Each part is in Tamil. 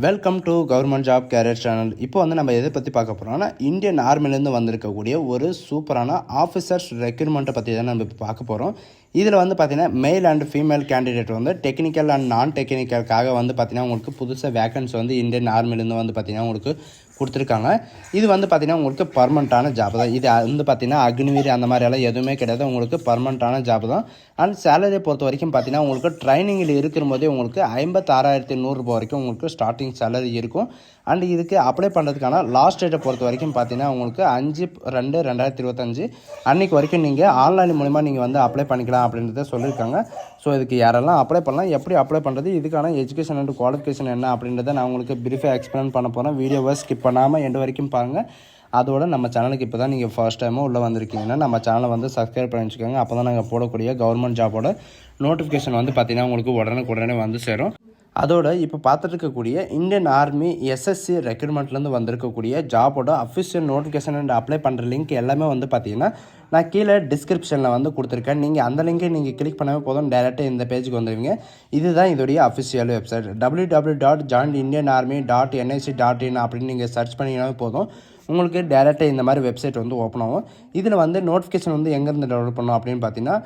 Welcome to government job career channel. இப்போ வந்து நம்ம எதை பற்றி பார்க்க போகிறோம்னா, இந்தியன் ஆர்மிலேருந்து வந்திருக்கக்கூடிய ஒரு சூப்பரான ஆஃபீஸர்ஸ் ரெக்ரூட்மெண்ட்டை பற்றி தான் நம்ம இப்போ பார்க்க போகிறோம். இதில் வந்து பார்த்திங்கன்னா மேல் அண்ட் ஃபீமேல் கேண்டிடேட் வந்து டெக்னிக்கல் அண்ட் நான் டெக்னிக்கலுக்காக வந்து பார்த்திங்கன்னா உங்களுக்கு புதுசாக வேக்கன்சி வந்து இந்தியன் ஆர்மிலேருந்து வந்து பார்த்திங்கன்னா உங்களுக்கு கொடுத்துருக்காங்க. இது வந்து பார்த்திங்கன்னா உங்களுக்கு பர்மனெண்ட்டான ஜாப் தான். இது வந்து பார்த்திங்கன்னா அக்னிவீர் அந்த மாதிரியெல்லாம் எதுவுமே கிடையாது, உங்களுக்கு பர்மனெண்ட்டான ஜாப் தான். அண்ட் சேலரியை பொறுத்த வரைக்கும் பார்த்திங்கன்னா உங்களுக்கு ட்ரைனிங்கில் இருக்கிற போதே உங்களுக்கு 56,100 வரைக்கும் உங்களுக்கு ஸ்டார்டிங் சேலரி இருக்கும். அண்ட் இதுக்கு அப்ளை பண்ணுறதுக்கான லாஸ்ட் டேட்டை பொறுத்த வரைக்கும் பார்த்திங்கன்னா உங்களுக்கு 5/2/2025 அன்றைக்கு வரைக்கும் நீங்கள் ஆன்லைன் மூலிமா நீங்கள் வந்து அப்ளை பண்ணிக்கலாம் அப்படின்றத சொல்லியிருக்காங்க. ஸோ இதுக்கு யாரெல்லாம் அப்ளை பண்ணலாம், எப்படி அப்ளை பண்ணுறது, இதுக்கான எஜுகேஷன் அண்ட் குவாலிஃபிகேஷன் என்ன அப்படின்றத நான் உங்களுக்கு பிரீஃபாக எக்ஸ்பிளைன் பண்ண போகிறேன். வீடியோவை ஸ்கிப் பண்ணாமல் எண்டு வரைக்கும் பாருங்கள். அதோட நம்ம சேனலுக்கு இப்போ தான் நீங்கள் ஃபர்ஸ்ட் டைமும் உள்ளே வந்திருக்கீங்கன்னா நம்ம சேனலை வந்து சப்ஸ்கிரைப் பண்ணி வச்சுக்கோங்க. அப்போ தான் நாங்கள் போடக்கூடிய கவர்மெண்ட் ஜாபோட நோட்டிஃபிகேஷன் வந்து பார்த்திங்கன்னா உங்களுக்கு உடனே வந்து சேரும். அதோட இப்போ பார்த்துட்டு இருக்கக்கூடிய இந்தியன் ஆர்மி எஸ்எஸ்சி ரெக்ரூட்மெண்ட்லேருந்து வந்திருக்கக்கூடிய ஜாபோட அஃபிஷியல் நோட்டிஃபிகேஷன் அண்ட் அப்ளை பண்ணுற லிங்க் எல்லாமே வந்து பார்த்திங்கன்னா நான் கீழே டிஸ்கிரிப்ஷனில் வந்து கொடுத்துருக்கேன். நீங்கள் அந்த லிங்கை நீங்கள் கிளிக் பண்ணவே போதும், டேரெக்டாக இந்த பேஜுக்கு வந்துடுவீங்க. இதுதான் இதோடைய அஃபிஷியல் வெப்சைட் www.jointindianarmy.nic.in அப்படின்னு நீங்கள் சர்ச் பண்ணிங்கனாவே போதும், உங்களுக்கு டேரெக்டாக இந்த மாதிரி வெப்சைட் வந்து ஓப்பன் ஆகும். இதில் வந்து நோட்டிஃபிகேஷன் வந்து எங்கேருந்து டெவலப் பண்ணோம் அப்படின்னு பார்த்தீங்கன்னா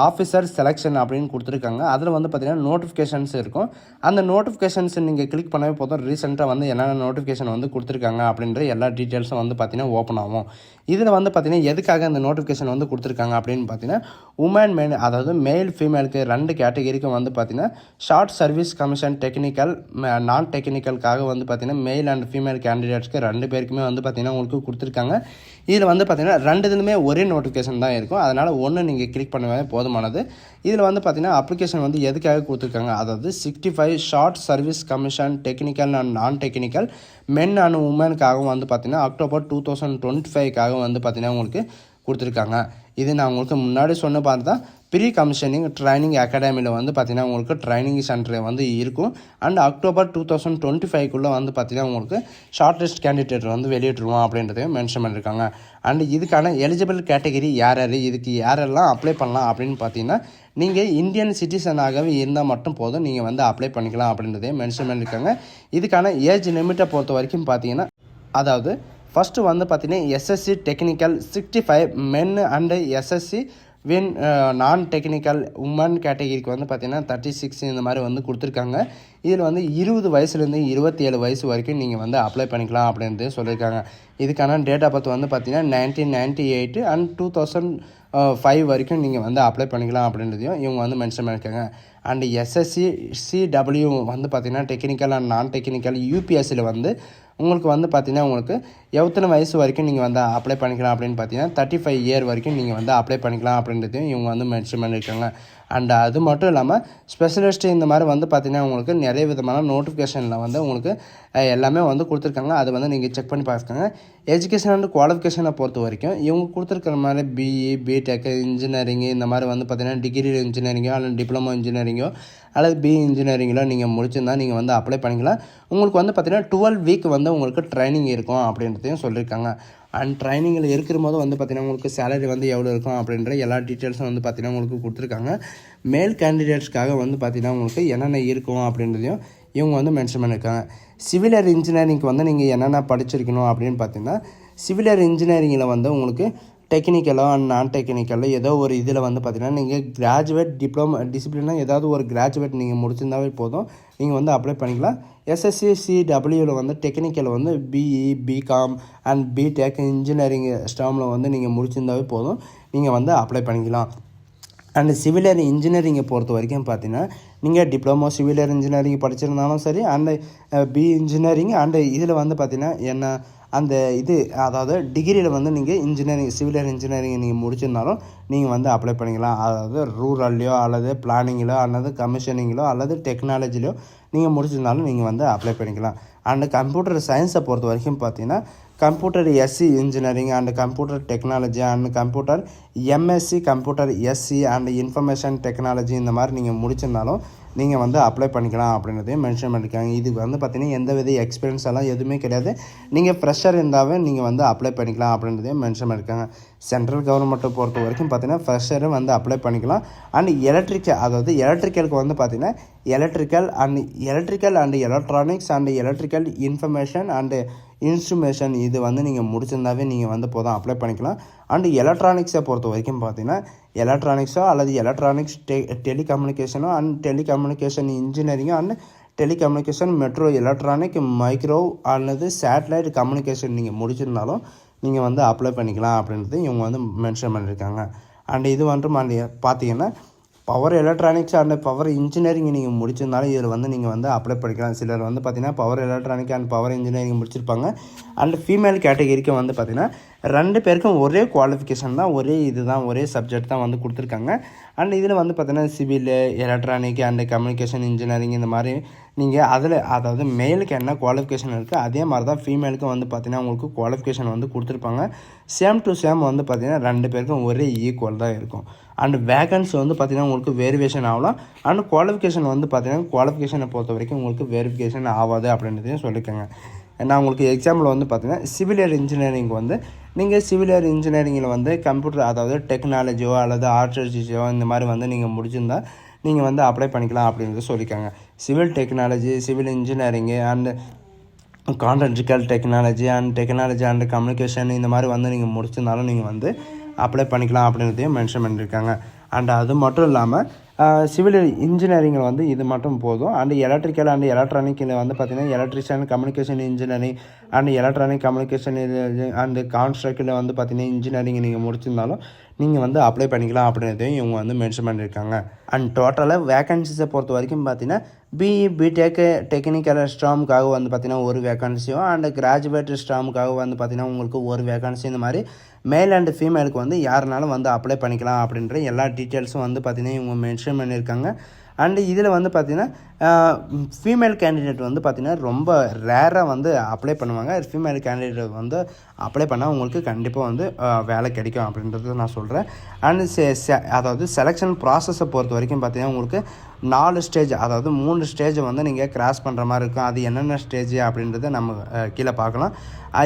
ஆஃபீஸர் செலெக்ஷன் அப்படின்னு கொடுத்துருக்காங்க. அதில் வந்து பார்த்திங்கன்னா நோட்டிஃபிகேஷன்ஸ் இருக்கும். அந்த நோட்டிஃபிகேஷன்ஸ் நீங்கள் கிளிக் பண்ணவே போதும், ரீசெண்டாக வந்து என்னென்ன நோட்டிஃபிகேஷன் வந்து கொடுத்துருக்காங்க அப்படின்ற எல்லா டீட்டெயில்ஸும் வந்து பார்த்திங்கன்னா ஓப்பன் ஆகும். இதில் வந்து பார்த்திங்கன்னா எதுக்காக அந்த நோட்டிஃபிகேஷன் வந்து கொடுத்துருக்காங்க அப்படின்னு பார்த்தீங்கன்னா உமன் மேன், அதாவது மேல் ஃபீமேலுக்கு 2 கேட்டகரிக்கும் வந்து பார்த்திங்கன்னா ஷார்ட் சர்வீஸ் கமிஷன் டெக்னிக்கல் நான் டெக்னிக்கலுக்காக வந்து பார்த்திங்கன்னா மேல் அண்ட் ஃபீமேல் கேண்டிடேட்ஸ்க்கு 2 பேருக்குமே வந்து பார்த்திங்கன்னா உங்களுக்கு கொடுத்துருக்காங்க. இதில் வந்து பார்த்திங்கன்னா 2 இதுலையுமே ஒரே நோட்டிஃபிகேஷன் தான் இருக்கும், அதனால் ஒன்று நீங்கள் கிளிக் பண்ணவே போதுமானது. இதில் வந்து பார்த்திங்கன்னா அப்ளிகேஷன் வந்து எதுக்காக கொடுத்துருக்காங்க, அதாவது 65 short service commission technical and நான் டெக்னிக்கல் மென் அண்ட் உமனுக்காகவும் வந்து பார்த்திங்கன்னா அக்டோபர் 2025க்காக வந்து பார்த்திங்கன்னா உங்களுக்கு கொடுத்துருக்காங்க. இது நான் உங்களுக்கு முன்னாடி சொன்ன பார்த்தா ப்ரீ கமிஷனிங் ட்ரைனிங் அகாடமியில் வந்து பார்த்திங்கன்னா உங்களுக்கு ட்ரைனிங் சென்டர் வந்து இருக்கும். அண்ட் அக்டோபர் 2025க்குள்ளே வந்து பார்த்திங்கன்னா உங்களுக்கு ஷார்ட் லிஸ்ட் கேண்டிடேட் வந்து வெளியிட்டுருவோம் அப்படின்றதையும் மென்ஷன் பண்ணியிருக்காங்க. அண்ட் இதுக்கான எலிஜிபிள் கேட்டகரி யார் இதுக்கு யாரெல்லாம் அப்ளை பண்ணலாம் அப்படின்னு பார்த்தீங்கன்னா நீங்கள் இந்தியன் சிட்டிசனாகவே இருந்தால் மட்டும் போதும், நீங்கள் வந்து அப்ளை பண்ணிக்கலாம் அப்படின்றதையும் மென்ஷன் பண்ணியிருக்காங்க. இதுக்கான ஏஜ் லிமிட்டை பொறுத்த வரைக்கும் பார்த்தீங்கன்னா, அதாவது ஃபஸ்ட்டு வந்து பார்த்திங்கன்னா SSC technical 65 men and SSC நான் டெக்னிக்கல் உமன் கேட்டகிரிக்கு வந்து பார்த்திங்கன்னா 36 இந்த மாதிரி வந்து கொடுத்துருக்காங்க. இதில் வந்து 20 வயசுலேருந்து 27 வயசு வரைக்கும் நீங்கள் வந்து அப்ளை பண்ணிக்கலாம் அப்படின்றது சொல்லியிருக்காங்க. இதுக்கான டேட் ஆஃப் பர்த் வந்து பார்த்திங்கன்னா 1998 அண்ட் 2005 வரைக்கும் நீங்கள் வந்து அப்ளை பண்ணிக்கலாம் அப்படின்றதையும் இவங்க வந்து மென்ஷன் பண்ணியிருக்காங்க. அண்டு எஸ்எஸ்சி சிடபிள்யூ வந்து பார்த்திங்கன்னா டெக்னிக்கல் அண்ட் நான் டெக்னிக்கல் யூபிஎஸ்சியில் வந்து உங்களுக்கு வந்து பார்த்திங்கன்னா உங்களுக்கு எத்தனை வயசு வரைக்கும் நீங்கள் வந்து அப்ளை பண்ணிக்கலாம் அப்படின்னு பார்த்தீங்கன்னா 35 இயர் வரைக்கும் நீங்கள் வந்து அப்ளை பண்ணிக்கலாம் அப்படின்றதையும் இவங்க வந்து மென்ஷன் பண்ணியிருக்காங்க. அண்ட் அது மட்டும் இல்லாமல் ஸ்பெஷலிஸ்ட்டு இந்த மாதிரி வந்து பார்த்திங்கன்னா உங்களுக்கு நிறைய விதமான நோட்டிஃபிகேஷனில் வந்து உங்களுக்கு எல்லாமே வந்து கொடுத்துருக்காங்க. அது வந்து நீங்கள் செக் பண்ணி பார்த்துக்கோங்க. எஜுகேஷன் அண்ட் குவாலிஃபிகேஷனை பொறுத்த வரைக்கும் இவங்க கொடுத்துருக்கிற மாதிரி பிஇ பிடெக் இன்ஜினியரிங்கு இந்த மாதிரி வந்து பார்த்திங்கன்னா டிகிரி இன்ஜினியரிங்கோ அல்லது டிப்ளமோ இன்ஜினியரிங்கோ அல்லது பிஇ இன்ஜினியரிங்கிலோ நீங்கள் முடிச்சிருந்தா நீங்கள் வந்து அப்ளை பண்ணிக்கலாம். உங்களுக்கு வந்து பார்த்திங்கன்னா 12 வீக் வந்து உங்களுக்கு ட்ரைனிங் இருக்கும் அப்படின்றதையும் சொல்லியிருக்காங்க. அண்ட் ட்ரைனிங்கில் இருக்கிற போது வந்து பார்த்திங்கன்னா உங்களுக்கு சேலரி வந்து எவ்வளோ இருக்கும் அப்படின்ற எல்லா டீட்டெயில்ஸும் வந்து பார்த்திங்கன்னா உங்களுக்கு கொடுத்துருக்காங்க. மேல் கேண்டிடேட்ஸ்க்காக வந்து பார்த்திங்கன்னா உங்களுக்கு என்னென்ன இருக்கும் அப்படின்றதையும் இவங்க வந்து மென்ஷன் பண்ணியிருக்காங்க. சிவிலியர் இன்ஜினியரிங்க்கு வந்து நீங்கள் என்னென்ன படிச்சிருக்கணும் அப்படின்னு பார்த்தீங்கன்னா சிவிலியர் இன்ஜினியரிங்கில் வந்து உங்களுக்கு டெக்னிக்கலோ அண்ட் நான் டெக்னிக்கலோ ஏதோ ஒரு இதில் வந்து பார்த்திங்கன்னா நீங்கள் கிராஜுவேட் டிப்ளமோ டிசிப்ளினாக ஏதாவது ஒரு கிராஜுவேட் நீங்கள் முடிச்சிருந்தாவே போதும், நீங்கள் வந்து அப்ளை பண்ணிக்கலாம். எஸ்எஸ்சி சிடபிள்யூவில் வந்து டெக்னிக்கல் வந்து BE BCom and BTech engineering ஸ்ட்ரீமில் வந்து நீங்கள் முடிச்சிருந்தாவே போதும், நீங்கள் வந்து அப்ளை பண்ணிக்கலாம். அண்ட் சிவிலியர் இன்ஜினியரிங்கை பொறுத்த வரைக்கும் பார்த்தீங்கன்னா நீங்கள் டிப்ளமோ சிவிலியர் இன்ஜினியரிங் படிச்சிருந்தாலும் சரி, அண்டு பி இன்ஜினியரிங் அண்டு இதில் வந்து பார்த்திங்கன்னா என்ன அந்த இது அதாவது டிகிரியில் வந்து நீங்கள் இன்ஜினியரிங் சிவிலியர் இன்ஜினியரிங் நீங்கள் முடிச்சிருந்தாலும் நீங்கள் வந்து அப்ளை பண்ணிக்கலாம். அதாவது ரூரல்லையோ அல்லது பிளானிங்கிலோ அல்லது கமிஷனிங்கிலோ அல்லது டெக்னாலஜிலையோ நீங்கள் முடிச்சிருந்தாலும் நீங்கள் வந்து அப்ளை பண்ணிக்கலாம். அண்டு கம்ப்யூட்டர் சயின்ஸை பொறுத்த வரைக்கும் பார்த்தீங்கன்னா computer SC engineering and computer technology and computer MSc computer SC and information technology இந்த மாதிரி நீங்கள் முடிச்சிருந்தாலும் நீங்கள் வந்து அப்ளை பண்ணிக்கலாம் அப்படின்றதையும் மென்ஷன் பண்ணியிருக்காங்க. இது வந்து பார்த்திங்கன்னா எந்த வித எக்ஸ்பீரியன்ஸ் எல்லாம் எதுவுமே கிடையாது, நீங்கள் ஃப்ரெஷர் இருந்தாவே நீங்கள் வந்து அப்ளை பண்ணிக்கலாம் அப்படின்றதையும் மென்ஷன் பண்ணியிருக்காங்க. சென்ட்ரல் கவர்மெண்ட்டை பொறுத்த வரைக்கும் பார்த்தீங்கன்னா ஃப்ரெஷரும் வந்து அப்ளை பண்ணிக்கலாம். அண்ட் எலக்ட்ரிக்கலுக்கு வந்து பார்த்தீங்கன்னா electrical and electronics and electrical information and instrumentation இது வந்து நீங்கள் முடிச்சிருந்தாவே நீங்கள் வந்து போதும் அப்ளை பண்ணிக்கலாம். அண்டு எலக்ட்ரானிக்ஸை பொறுத்த வரைக்கும் பார்த்தீங்கன்னா எலக்ட்ரானிக்ஸோ அல்லது எலக்ட்ரானிக்ஸ் டெலிகம்யூனிகேஷனோ அண்ட் டெலிகம்யூனிகேஷன் இன்ஜினியரிங்கோ and telecommunication metro electronic micro அல்லது சேட்டலைட் கம்யூனிகேஷன் நீங்கள் முடிச்சிருந்தாலும் நீங்கள் வந்து அப்ளை பண்ணிக்கலாம் அப்படின்றது இவங்க வந்து மென்ஷன் பண்ணியிருக்காங்க. அண்ட் இது வந்து பார்த்தீங்கன்னா power electronics and power engineering நீங்கள் முடிச்சிருந்தாலும் இதில் வந்து நீங்கள் வந்து அப்ளை பண்ணிக்கலாம். சிலர் வந்து பார்த்திங்கன்னா power electronic and power engineering முடிச்சிருப்பாங்க. அண்ட் ஃபீமேல் கேட்டகரிக்கு வந்து பார்த்திங்கன்னா 2 பேருக்கும் ஒரே குவாலிஃபிகேஷன் தான், ஒரே சப்ஜெக்ட் தான் வந்து கொடுத்துருக்காங்க. அண்ட் இதில் வந்து பார்த்திங்கன்னா civil, electronic and communication engineering இந்த மாதிரி நீங்கள் அதாவது மேலுக்கு என்ன குவாலிஃபிகேஷன் இருக்குது அதே மாதிரி தான் ஃபீமேலுக்கு வந்து பார்த்திங்கன்னா உங்களுக்கு குவாலிஃபிகேஷன் வந்து கொடுத்துருப்பாங்க. சேம் டு சேம் வந்து பார்த்திங்கன்னா 2 பேருக்கும் ஒரே ஈக்குவல் தான் இருக்கும். அண்ட் வேகன்சி வந்து பார்த்திங்கன்னா உங்களுக்கு வேரியேஷன் ஆகலாம். அண்ட் குவாலிஃபிகேஷன் வந்து பார்த்திங்கன்னா குவாலிஃபிகேஷனை பொறுத்த வரைக்கும் உங்களுக்கு வெரிஃபிகேஷன் ஆகாது அப்படின்றதையும் சொல்லியிருக்காங்க. நான் உங்களுக்கு எக்ஸாம்பிள் வந்து பார்த்திங்கன்னா சிவில் இன்ஜினியரிங் வந்து நீங்கள் சிவில் இன்ஜினியரிங்கில் வந்து கம்ப்யூட்டர் அதாவது டெக்னாலஜியோ அல்லது ஆர்டிஃபிஷியோ இந்த மாதிரி வந்து நீங்கள் முடிச்சிருந்தால் நீங்கள் வந்து அப்ளை பண்ணிக்கலாம் அப்படின்றது சொல்லியிருக்காங்க. Civil technology, civil engineering and contractual technology and communication இந்த மாதிரி வந்து நீங்கள் முடிச்சிருந்தாலும் நீங்கள் வந்து அப்ளை பண்ணிக்கலாம் அப்படின்றதையும் மென்ஷன் பண்ணியிருக்காங்க. அண்ட் அது மட்டும் இல்லாமல் சிவில் இன்ஜினியரிங்கில் வந்து இது மட்டும் போதும். அண்ட் எலக்ட்ரிக்கல் அண்ட் எலக்ட்ரானிக்கில் வந்து பார்த்திங்கன்னா electrician communication engineering and electronic communication and கான்ஸ்ட்ரக்டில் வந்து பார்த்திங்கன்னா இன்ஜினியரிங் நீங்கள் முடிச்சிருந்தாலும் நீங்கள் வந்து அப்ளை பண்ணிக்கலாம் அப்படின்றதையும் இவங்க வந்து மென்ஷன் பண்ணியிருக்காங்க. அண்ட் டோட்டலாக வேக்கன்சிஸை பொறுத்த வரைக்கும் பார்த்தீங்கன்னா பிஇ பிடெக் டெக்னிக்கல் ஸ்ட்ராமுக்காக வந்து பார்த்திங்கன்னா ஒரு வேக்கன்சியும் அண்ட் கிராஜுவேட் ஸ்ட்ராமுக்காக வந்து பார்த்திங்கன்னா உங்களுக்கு ஒரு வேக்கன்சி இந்த மாதிரி மேல் அண்ட் ஃபீமேலுக்கு வந்து யாருனாலும் வந்து அப்ளை பண்ணிக்கலாம் அப்படின்ற எல்லா டீட்டெயில்ஸும் வந்து பார்த்திங்கன்னா இவங்க மென்ஷன் பண்ணியிருக்காங்க. அண்டு இதில் வந்து பார்த்திங்கன்னா ஃபீமேல் கேண்டிடேட் வந்து பார்த்திங்கன்னா ரொம்ப ரேராக வந்து அப்ளை பண்ணுவாங்க. ஃபீமேல் கேண்டிடேட் வந்து அப்ளை பண்ணால் உங்களுக்கு கண்டிப்பாக வந்து வேலை கிடைக்கும் அப்படின்றத நான் சொல்கிறேன். அண்டு அதாவது செலெக்ஷன் ப்ராசஸை பொறுத்த வரைக்கும் பார்த்திங்கன்னா உங்களுக்கு 4 ஸ்டேஜ் அதாவது 3 ஸ்டேஜை வந்து நீங்கள் கிராஸ் பண்ணுற மாதிரி இருக்கும். அது என்னென்ன ஸ்டேஜ் அப்படின்றத நம்ம கீழே பார்க்கலாம்.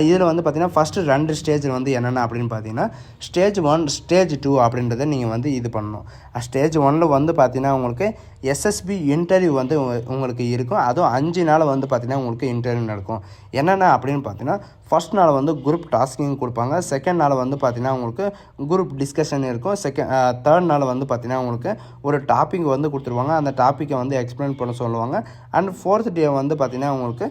இதில் வந்து பார்த்திங்கன்னா ஃபஸ்ட்டு 2 ஸ்டேஜ் வந்து என்னென்ன அப்படின்னு பார்த்தீங்கன்னா ஸ்டேஜ் 1 ஸ்டேஜ் 2 அப்படின்றத நீங்கள் வந்து இது பண்ணணும். ஸ்டேஜ் 1 வந்து பார்த்திங்கன்னா உங்களுக்கு எஸ்எஸ்பி இன்டர்வியூ வந்து உங்களுக்கு இருக்கும். அதுவும் 5 நாள் வந்து பார்த்திங்கன்னா உங்களுக்கு இன்டர்வியூ நடக்கும். என்னென்ன அப்படின்னு பார்த்தீங்கன்னா ஃபர்ஸ்ட் நாள் வந்து குரூப் டாஸ்கிங் கொடுப்பாங்க. செகண்ட் நாள் வந்து பார்த்திங்கன்னா உங்களுக்கு குரூப் டிஸ்கஷன் இருக்கும். தேர்ட் நாள் வந்து பார்த்திங்கன்னா உங்களுக்கு ஒரு டாபிக் வந்து கொடுத்துருவாங்க. அந்த டாப்பிக்கை வந்து எக்ஸ்பிளைன் பண்ண சொல்லுவாங்க. அண்ட் 4th டே வந்து பார்த்திங்கன்னா உங்களுக்கு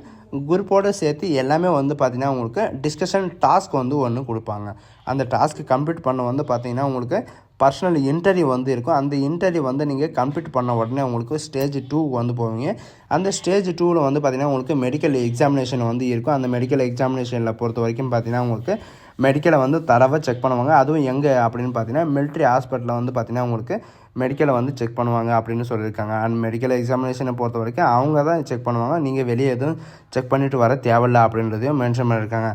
குரூப்போடு சேர்த்து எல்லாமே வந்து பார்த்திங்கன்னா உங்களுக்கு டிஸ்கஷன் டாஸ்க் வந்து ஒன்று கொடுப்பாங்க. அந்த டாஸ்க்கு கம்ப்ளீட் பண்ண வந்து பார்த்திங்கன்னா உங்களுக்கு பர்சனல் இன்டர்வியூ வந்து இருக்கும். அந்த இன்டர்வியூ வந்து நீங்கள் கம்ப்ளீட் பண்ண உடனே உங்களுக்கு ஸ்டேஜ் 2 வந்து போவீங்க. அந்த ஸ்டேஜ் 2ல் வந்து பார்த்திங்கன்னா உங்களுக்கு மெடிக்கல் எக்ஸாமினேஷன் வந்து இருக்கும். அந்த மெடிக்கல் எக்ஸாமினேஷனில் பொறுத்த வரைக்கும் பார்த்திங்கன்னா உங்களுக்கு மெடிக்கலை வந்து தரவாக செக் பண்ணுவாங்க. அதுவும் எங்கே அப்படின்னு பார்த்தீங்கன்னா மிலிட்ரி ஹாஸ்பிட்டலில் வந்து பார்த்திங்கன்னா உங்களுக்கு மெடிக்கலை வந்து செக் பண்ணுவாங்க அப்படின்னு சொல்லியிருக்காங்க. அண்ட் மெடிக்கல் எக்ஸாமினேஷனை பொறுத்த வரைக்கும் அவங்க தான் செக் பண்ணுவாங்க. நீங்கள் வெளியே எதுவும் செக் பண்ணிவிட்டு வர தேவையில்லை அப்படின்றதையும் மென்ஷன் பண்ணியிருக்காங்க.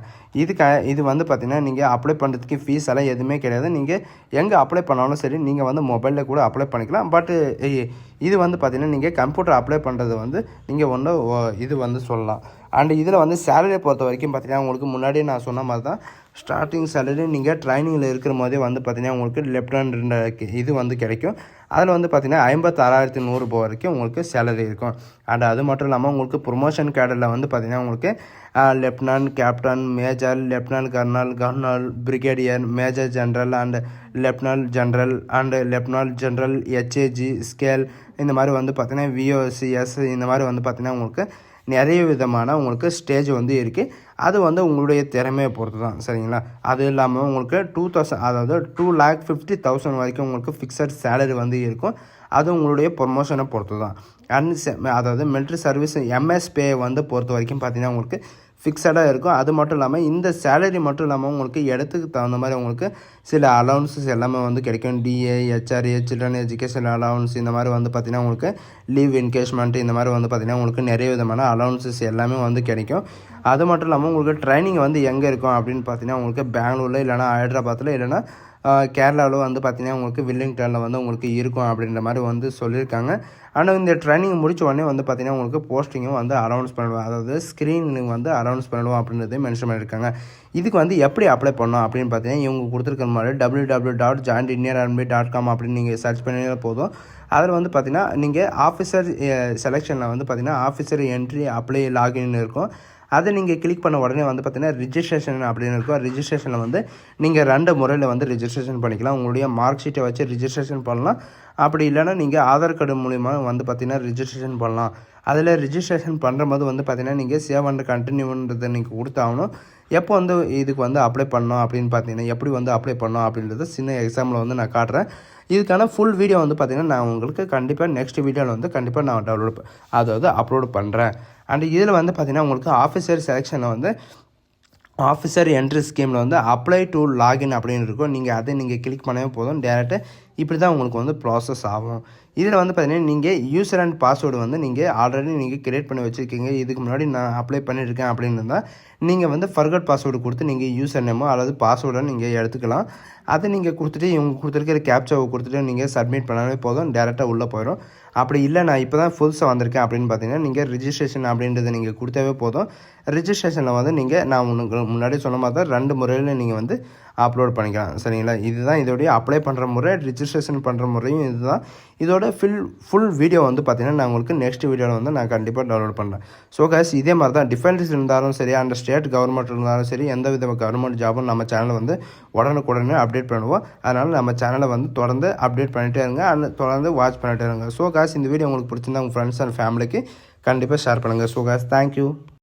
இது வந்து பார்த்திங்கன்னா நீங்கள் அப்ளை பண்ணுறதுக்கு ஃபீஸ் எல்லாம் எதுவுமே கிடையாது. நீங்கள் எங்கே அப்ளை பண்ணாலும் சரி நீங்கள் வந்து மொபைலில் கூட அப்ளை பண்ணிக்கலாம். பட் இது வந்து பார்த்திங்கன்னா நீங்கள் கம்ப்யூட்டர் அப்ளை பண்ணுறது வந்து நீங்கள் இது வந்து சொல்லலாம். அண்ட் இதில் வந்து சேலரியை பொறுத்த வரைக்கும் பார்த்திங்கன்னா உங்களுக்கு முன்னாடியே நான் சொன்ன மாதிரி தான் ஸ்டார்டிங் சேலரி நீங்கள் ட்ரைனிங்கில் இருக்கிற போதே வந்து பார்த்திங்கன்னா உங்களுக்கு லெஃப்டினன்ட் இது வந்து கிடைக்கும். அதில் வந்து பார்த்திங்கன்னா 56,100 வரைக்கும் உங்களுக்கு சேலரி இருக்கும். அண்ட் அது மட்டும் இல்லாமல் உங்களுக்கு ப்ரொமோஷன் கேடரில் வந்து பார்த்திங்கன்னா உங்களுக்கு lieutenant, captain, major, lieutenant colonel, brigadier, major general and lieutenant general and lieutenant general, HAG, scale இந்த மாதிரி வந்து பார்த்திங்கன்னா விஓசிஎஸ் இந்த மாதிரி வந்து பார்த்திங்கன்னா உங்களுக்கு நிறைய விதமான உங்களுக்கு ஸ்டேஜ் வந்து இருக்குது. அது வந்து உங்களுடைய திறமையை பொறுத்து தான், சரிங்களா. அது இல்லாமல் உங்களுக்கு 2,000 அதாவது 2,50,000 வரைக்கும் உங்களுக்கு ஃபிக்ஸட் சேலரி வந்து இருக்கும். அது உங்களுடைய ப்ரொமோஷனை பொறுத்து தான். அதாவது மிலிட்ரி சர்வீஸ் எம்எஸ்பே வந்து பொறுத்த வரைக்கும் பார்த்திங்கன்னா உங்களுக்கு ஃபிக்ஸடாக இருக்கும். அது மட்டும் இல்லாமல் இந்த சேலரி மட்டும் இல்லாமல் உங்களுக்கு இடத்துக்கு தகுந்த மாதிரி உங்களுக்கு சில அலவன்சஸ் எல்லாமே வந்து கிடைக்கும். DA, HRA, children education allowance இந்த மாதிரி வந்து பார்த்திங்கன்னா உங்களுக்கு லீவ் என்கேஜ்மெண்ட் இந்த மாதிரி வந்து பார்த்திங்கன்னா உங்களுக்கு நிறைய விதமான அலவன்சஸ் எல்லாமே வந்து கிடைக்கும். அது மட்டும் இல்லாமல் உங்களுக்கு ட்ரைனிங் வந்து எங்கே இருக்கும் அப்படின்னு பார்த்தீங்கன்னா உங்களுக்கு பெங்களூரில் இல்லைனா ஹைதராபாத்தில் இல்லைனா கேரளாவில் வந்து பார்த்திங்கன்னா உங்களுக்கு வில்லிங்டனில் வந்து உங்களுக்கு இருக்கும் அப்படின்ற மாதிரி வந்து சொல்லியிருக்காங்க. ஆனால் இந்த ட்ரைனிங் முடிச்ச உடனே வந்து பார்த்தீங்கன்னா உங்களுக்கு போஸ்டிங்கும் வந்து அனௌன்ஸ் பண்ணுவோம், அதாவது ஸ்க்ரீனிங் வந்து அனௌன்ஸ் பண்ணுவோம் அப்படின்றத மென்ஷன் பண்ணியிருக்காங்க. இதுக்கு வந்து எப்படி அப்ளை பண்ணணும் அப்படின்னு பார்த்தீங்கன்னா இவங்க கொடுத்துருக்கிற மாதிரி www.jointindianarmy.com அப்படின்னு நீங்கள் சர்ச் பண்ணினா போதும். அதில் வந்து பார்த்தீங்கன்னா நீங்கள் ஆஃபீஸர் செலெக்ஷனில் வந்து பார்த்தீங்கன்னா ஆஃபீஸர் என்ட்ரி அப்ளை லாகின் இருக்கும். அதை நீங்கள் கிளிக் பண்ண உடனே வந்து பார்த்தீங்கன்னா ரிஜிஸ்ட்ரேஷன் அப்படின்னு இருக்கும். ரிஜிஸ்ட்ரேஷனில் வந்து நீங்கள் 2 முறையில் வந்து ரிஜிஸ்ட்ரேஷன் பண்ணிக்கலாம். உங்களுடைய மார்க் ஷீட்டை வச்சு ரிஜிஸ்ட்ரேஷன் பண்ணலாம். அப்படி இல்லைன்னா நீங்கள் ஆதார் கார்டு மூலிமா வந்து பார்த்தீங்கன்னா ரிஜிஸ்ட்ரேஷன் பண்ணலாம். அதில் ரிஜிஸ்ட்ரேஷன் பண்ணும்போது வந்து பார்த்தீங்கன்னா நீங்கள் சேவ் அண்ட் கண்டினியூன்றதை நீங்கள் கொடுத்தாகணும். எப்போ வந்து இதுக்கு வந்து அப்ளை பண்ணணும் அப்படின்னு பார்த்தீங்கன்னா எப்படி வந்து அப்ளை பண்ணணும் அப்படின்றத சின்ன எக்ஸாம்பிள் வந்து நான் காட்டுறேன். இதுக்கான ஃபுல் வீடியோ வந்து பார்த்தீங்கன்னா நான் உங்களுக்கு கண்டிப்பாக நெக்ஸ்ட் வீடியோவில் வந்து கண்டிப்பாக நான் அதாவது அப்லோட் பண்ணுறேன். அண்ட் இதில் வந்து பார்த்தீங்கன்னா உங்களுக்கு ஆஃபீஸர் செலெக்ஷனில் வந்து ஆஃபீஸர் என்ட்ரி ஸ்கீமில் வந்து அப்ளை டு லாகின் அப்படின்னு இருக்கும். நீங்கள் அதை நீங்கள் கிளிக் பண்ணவே போதும். டேரெக்டாக இப்படி தான் உங்களுக்கு வந்து ப்ராசஸ் ஆகும். இதில் வந்து பார்த்தீங்கன்னா நீங்கள் யூசர் அண்ட் பாஸ்வேர்டு வந்து நீங்கள் ஆல்ரெடி நீங்கள் கிரியேட் பண்ணி வச்சுருக்கீங்க, இதுக்கு முன்னாடி நான் அப்ளை பண்ணியிருக்கேன் அப்படின்னு இருந்தால் நீங்கள் வந்து ஃபர்கட் பாஸ்வேர்டு கொடுத்து நீங்கள் யூசர் நேமோ அல்லது பாஸ்வேர்டை நீங்கள் எடுத்துக்கலாம். அதை நீங்கள் கொடுத்துட்டு இவங்க கொடுத்துருக்கிற கேப்சாவை கொடுத்துட்டு நீங்கள் சப்மிட் பண்ணாலே போதும், டேரெக்டாக உள்ளே போயிடும். அப்படி இல்லை நான் இப்போ தான் புதுசாக வந்திருக்கேன் அப்படின்னு பார்த்தீங்கன்னா நீங்கள் ரிஜிஸ்ட்ரேஷன் அப்படின்றத நீங்கள் கொடுத்தாவே போதும். ரிஜிஸ்ட்ரேஷனில் வந்து நான் உங்களுக்கு முன்னாடி சொன்ன மாதிரி தான் 2 முறையில் நீங்கள் வந்து அப்லோட் பண்ணிக்கலாம். சரிங்களா? இதுதான் இதோடைய அப்ளை பண்ணுற முறை, ரிஜிஸ்ட்ரேஷன் பண்ணுற முறையும் இதுதான். இதோட ஃபுல் வீடியோ வந்து பார்த்தீங்கன்னா நான் உங்களுக்கு நெக்ஸ்ட் வீடியோவில் வந்து நான் கண்டிப்பாக டவுன்லோட் பண்ணுறேன். ஸோ கைஸ் இதே மாதிரி தான் டிஃபென்ஸ் இருந்தாலும் சரி, அந்த ஸ்டேட் கவர்மெண்ட் இருந்தாலும் சரி, எந்த வித கவர்மெண்ட் ஜாபும் நம்ம சேனலில் வந்து உடனுக்குடனே அப்டேட் பண்ணுவோம். அதனால் நம்ம சேனலை வந்து தொடர்ந்து அப்டேட் பண்ணிகிட்டே இருங்க, அந்த தொடர்ந்து வாட்ச் பண்ணிகிட்டே இருங்க. ஸோ கைஸ் இந்த வீடியோ உங்களுக்கு பிடிச்சிருந்தா உங்கள் ஃப்ரெண்ட்ஸ் அண்ட் ஃபேமிலிக்கு கண்டிப்பாக ஷேர் பண்ணுங்கள். So guys thank you.